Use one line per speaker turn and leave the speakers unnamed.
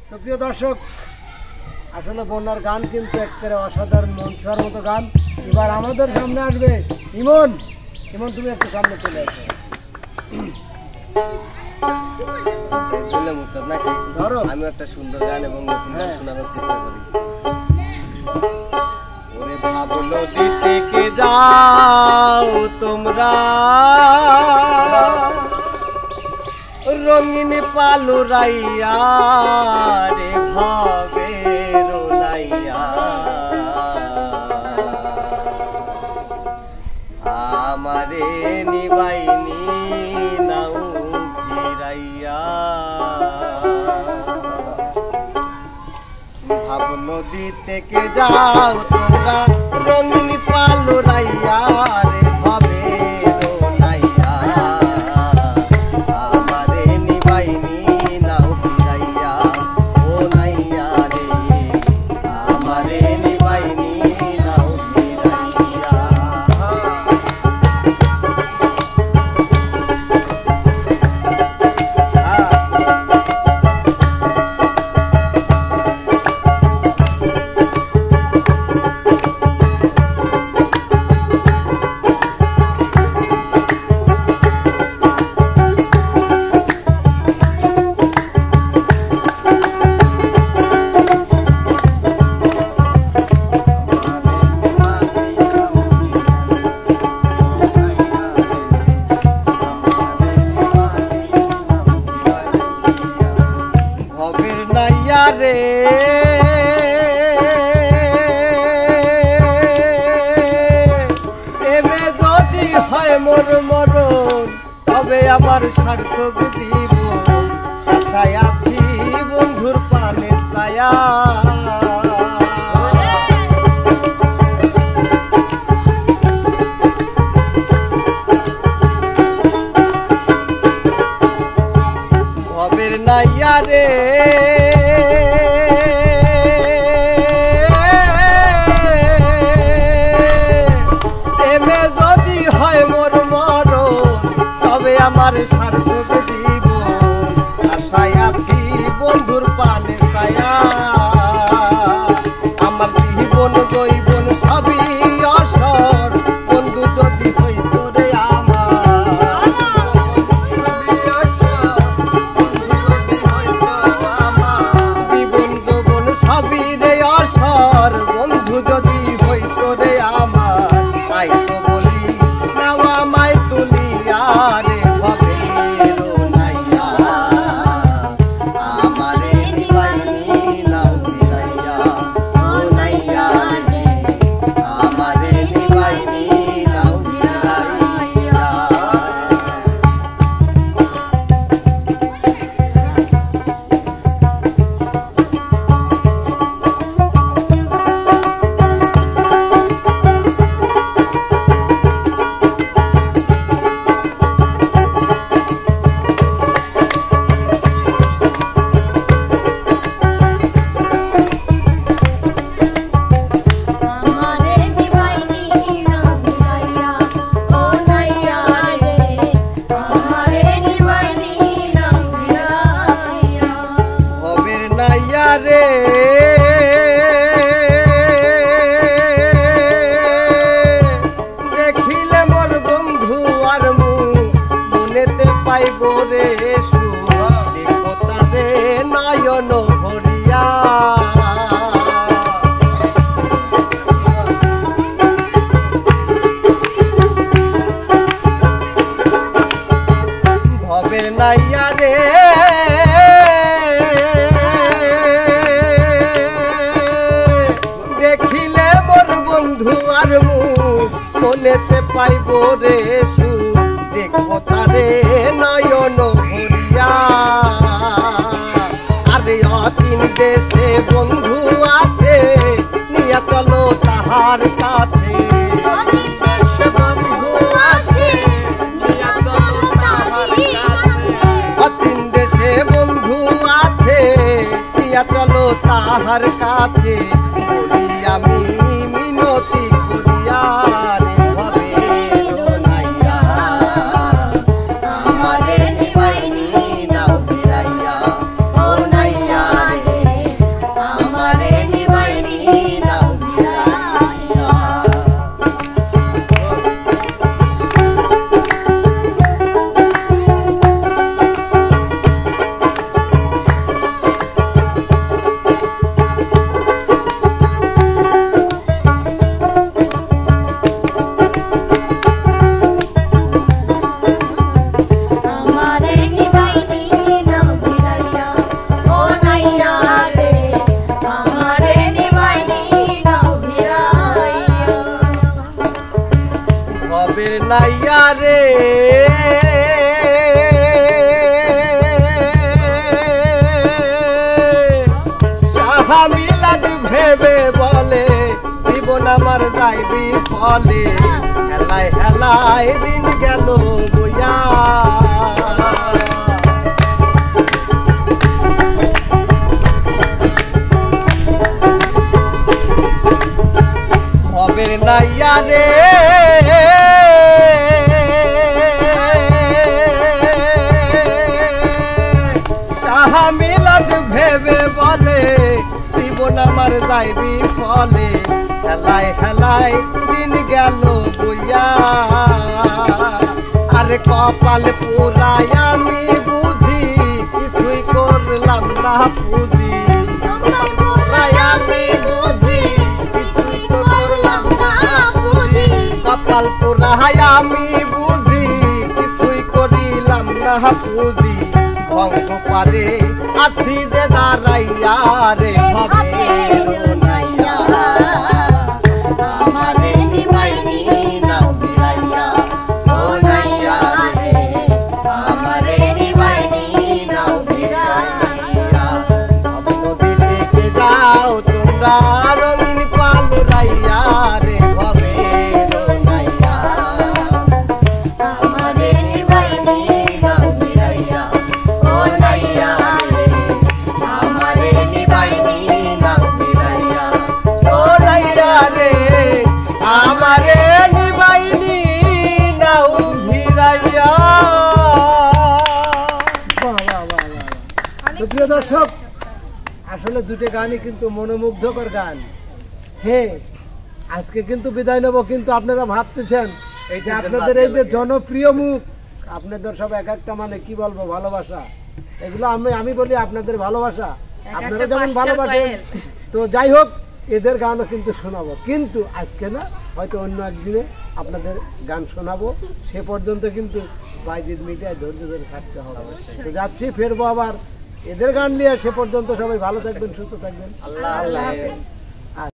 তো প্রিয় দর্শক, আসলে বন্যার গান কিন্তু একেবারে অসাধারণ, মন ছোঁয়ার মতো গান। এবার আমাদের সামনে আসবে ইমন। ইমন, তুমি একটু সামনে চলে আসো।
ধরো, আমি একটা সুন্দর গান এবং নতুন গান শোনানোর চেষ্টা করি। ওরে ভাবো নদী থেকে যাও তোমরা, রঙিন পালুরাইয়া রে ভাবে রোলাইয়া, আমারে নিবাইনি নাও ফিরাইয়া। ভাব নদী থেকে যাও তোমরা, রঙিন পালুরাইয়া রে ভাবে রোলাইয়া, আমারে নিবাইনি নাও ফিরাইয়া। ও নাইয়া রে, আমারে নিবাইনি নাও ফিরাইয়া। রে প্রেমে যদি হয় মোর মরণ, তবে আমার সার্থক দিব। আশায় আছি বন্ধুর পানে ছায়া, ভবের নাইয়া রে প্রেমে যদি হয় মোর মরণ, তবে আমার সার্থক দিব। আশায় আছি বন্ধুর পানে ছায়া, আমার জীবন জৈবন সবই অসর, বন্ধু যদি হইত রে আমার। জীবন যৌবন সবই রে অসর, বন্ধু যদি হইত রে আমার। তাই তো বলি নাও আমায় তুলিয়া রে ভাবে রোলাইয়া, আমারে নিবাইনি নাও ফিরাইয়া। ও নাইয়া রে, আমারে নিবাইনি নাও ফিরাইয়া।
আমারে নিবাইনি নাও ফিরাইয়া। ও নাইয়া রে, আমারে নিবাইনি নাও ফিরাইয়া।
ভবের নাইয়া রে দেখিলে মোর বন্ধু আর মুখ, মনেতে পাইব রে সুখ। দেখো তারে নয়ন ভরিয়া, ভবের নাইয়া রে দেখিলে মোর বন্ধু আর মুখ, মনেতে পাইব রে সুখ। দেখো তারে নয়ন ভরিয়া, আরে অচিন দেশে বন্ধু আছে, নিয়া চলো তাহার কাছে।
অচিন দেশে বন্ধু আছে, নিয়া চলো তাহার কাছে।
অচিন দেশে বন্ধু আছে, নিয়া চলো তাহার কাছে। বলি আমি মিনতি করিয়া রে ভাবে রোলাইয়া, আমারে নিবাইনি নাও ফিরাইয়া। ও নাইয়া রে,
নাইয়া রে আমারে নিবাইনি নাও ভিড়াইয়া
হবে নাইয়া রে সাহা মিলাদ ভেবে বলে জীবন আমার যাইবি ফলে হেলায় হেলায় দিন গেল বইয়া হবে নাইয়া রে সাহা মিলাদ ভেবে বলে জীবন আমার যাইবি ফলে হেলায় হেলায় দিন গেল বইয়া আরে কপাল পুরাই আমি বুঝি কিছুই করলাম না পুঁজি
কপাল পোড়াই আমি বুঝি কিছুই করলাম না বুঝি
কপাল পুরাই আমি বুঝি কিছুই করিলাম না পুঁজি ভঙ্গ পারে আসি যে দাঁড়াইয়া রে হবে
নাইয়া আমারে নিবাইনি নাও ভিড়াইয়া ও নাইয়া রে আমারে নিবাইনি নাও ভিড়াইয়া
নদী থেকে যাও তোমরা রঙিন পালুরাইয়া রে হবে নাইয়া
আমারে নিবাইনি নাও ভিড়াইয়া ও নাইয়া রে আমারে নিবাইনি নাও ভিড়াইয়া
ও নাইয়া রে আমারে নিবাইনি নাও ভিড়াইয়া
বাহ, বাহ, বাহ, বাহ, বাহ। তো প্রিয় দর্শক আসলে দুটো গানই কিন্তু মনোমুগ্ধকর গান। হ্যাঁ আজকে কিন্তু বিদায় নেব, কিন্তু আপনারা ভাবতেছেন এই যে আপনাদের এই যে জনপ্রিয় মুখ, আপনাদের সব এক একটা মানে কি বলবো ভালোবাসা, এগুলো আমি বলি আপনাদের ভালোবাসা, আপনারা যেমন ভালোবাসেন। তো যাই হোক এদের গানও কিন্তু শোনাবো, কিন্তু আজকে না, হয়তো অন্য একদিনে আপনাদের গান শোনাবো। সে পর্যন্ত কিন্তু বাইজিদ মিডিয়ায় ধৈর্য ধরে থাকতে হবে। তো যাচ্ছি, ফেরবো আবার এদের গান নিয়ে। সে পর্যন্ত সবাই ভালো থাকবেন, সুস্থ থাকবেন।
আল্লাহ হাফেজ।